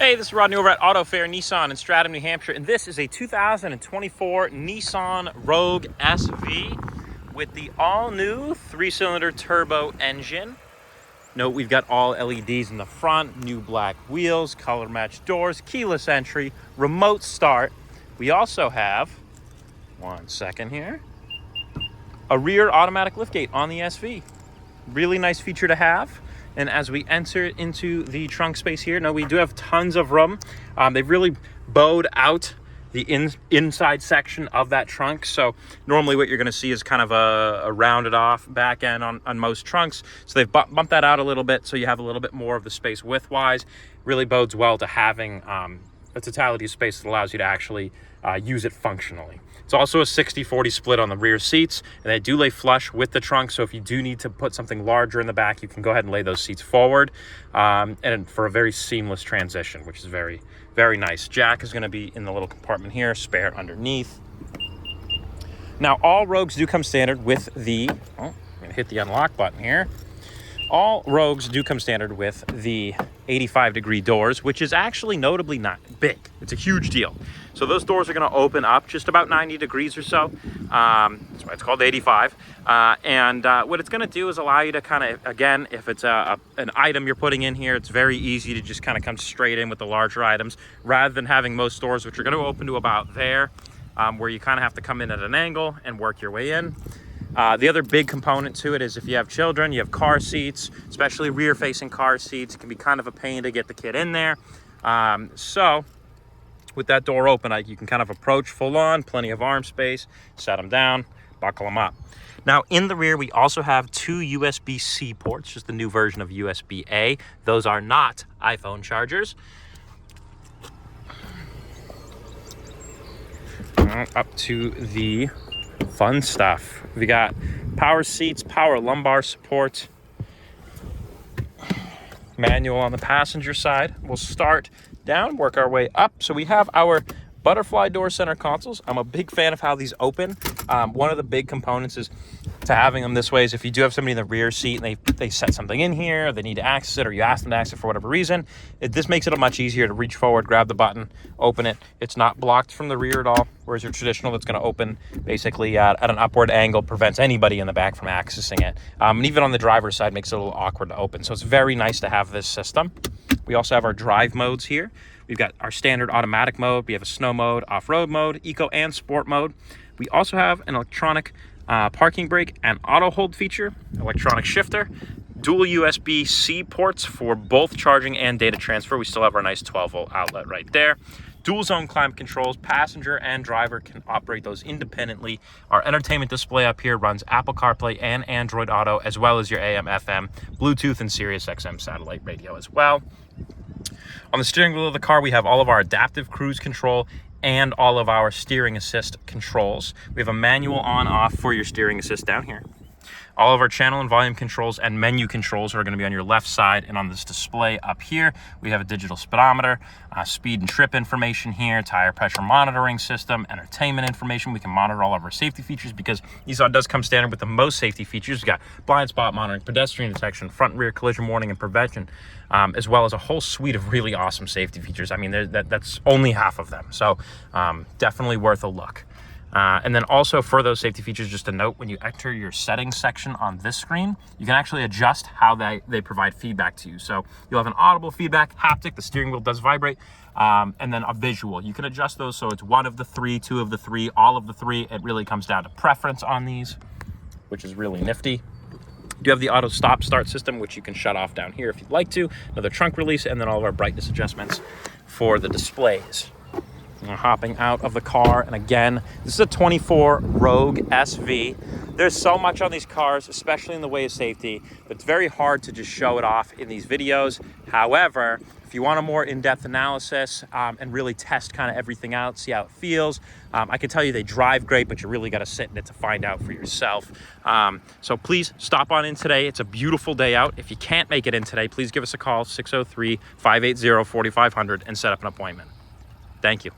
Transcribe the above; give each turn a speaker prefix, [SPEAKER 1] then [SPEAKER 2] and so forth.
[SPEAKER 1] Hey, this is Rodney over at Auto Fair Nissan in Stratham, New Hampshire, and this is a 2024 Nissan Rogue SV with the all-new 3-cylinder turbo engine. Note we've got all LEDs in the front, new black wheels, color-matched doors, keyless entry, remote start. We also have, one second here, a rear automatic liftgate on the SV. Really nice feature to have. And as we enter into the trunk space here, now we do have tons of room. They've really bowed out the inside section of that trunk. So normally what you're gonna see is kind of a rounded off back end on most trunks. So they've bumped that out a little bit so you have a little bit more of the space width-wise. Really bodes well to having a totality of space that allows you to actually use it functionally. It's also a 60-40 split on the rear seats, and they do lay flush with the trunk, so if you do need to put something larger in the back, you can go ahead and lay those seats forward, and for a very seamless transition, which is very, very nice. Jack is going to be in the little compartment here, spare underneath. Now, all Rogues do come standard with the, I'm going to hit the unlock button here. All Rogues do come standard with the 85-degree doors, which is actually notably not big. It's a huge deal. So those doors are going to open up just about 90 degrees or so. That's why it's called 85. And what it's going to do is allow you to kind of, again, if it's an item you're putting in here, it's very easy to just kind of come straight in with the larger items rather than having most doors, which are going to open to about there, where you kind of have to come in at an angle and work your way in. The other big component to it is if you have children, you have car seats, especially rear-facing car seats. It can be kind of a pain to get the kid in there. So with that door open, you can kind of approach full on, plenty of arm space, set them down, buckle them up. Now in the rear, we also have two USB-C ports, just the new version of USB-A. Those are not iPhone chargers. Up to the fun stuff. We got power seats, power lumbar support, manual on the passenger side. We'll start down, work our way up. So we have our butterfly door center consoles. I'm a big fan of how these open. One of the big components is to having them this way is if you do have somebody in the rear seat and they set something in here, or they need to access it, or you ask them to access it for whatever reason, this makes it much easier to reach forward, grab the button, open it. It's not blocked from the rear at all, whereas your traditional that's going to open basically at an upward angle prevents anybody in the back from accessing it. And even on the driver's side makes it a little awkward to open. So it's very nice to have this system. We also have our drive modes here. We've got our standard automatic mode. We have a snow mode, off-road mode, eco and sport mode. We also have an electronic parking brake and auto hold feature, electronic shifter, dual USB-C ports for both charging and data transfer. We still have our nice 12-volt outlet right there. Dual zone climate controls, passenger and driver can operate those independently. Our entertainment display up here runs Apple CarPlay and Android Auto, as well as your AM, FM, Bluetooth, and Sirius XM satellite radio as well. On the steering wheel of the car, we have all of our adaptive cruise control and all of our steering assist controls. We have a manual on-off for your steering assist down here. All of our channel and volume controls and menu controls are going to be on your left side, and on this display up here, we have a digital speedometer, speed and trip information here, tire pressure monitoring system, entertainment information. We can monitor all of our safety features because Nissan does come standard with the most safety features. We've got blind spot monitoring, pedestrian detection, front and rear collision warning and prevention, as well as a whole suite of really awesome safety features. I mean, that's only half of them, so definitely worth a look. And then also for those safety features, just a note, when you enter your settings section on this screen, you can actually adjust how they provide feedback to you. So you'll have an audible feedback, haptic, the steering wheel does vibrate, and then a visual. You can adjust those so it's one of the three, two of the three, all of the three. It really comes down to preference on these, which is really nifty. You do have the auto stop start system, which you can shut off down here if you'd like to. Another trunk release, and then all of our brightness adjustments for the displays. We're hopping out of the car, and again, this is a 24 Rogue SV. There's so much on these cars, especially in the way of safety, but it's very hard to just show it off in these videos. However, if you want a more in-depth analysis and really test kind of everything out, see how it feels, I can tell you they drive great, but you really got to sit in it to find out for yourself. So please stop on in today. It's a beautiful day out. If you can't make it in today, please give us a call, 603-580-4500, and set up an appointment. Thank you.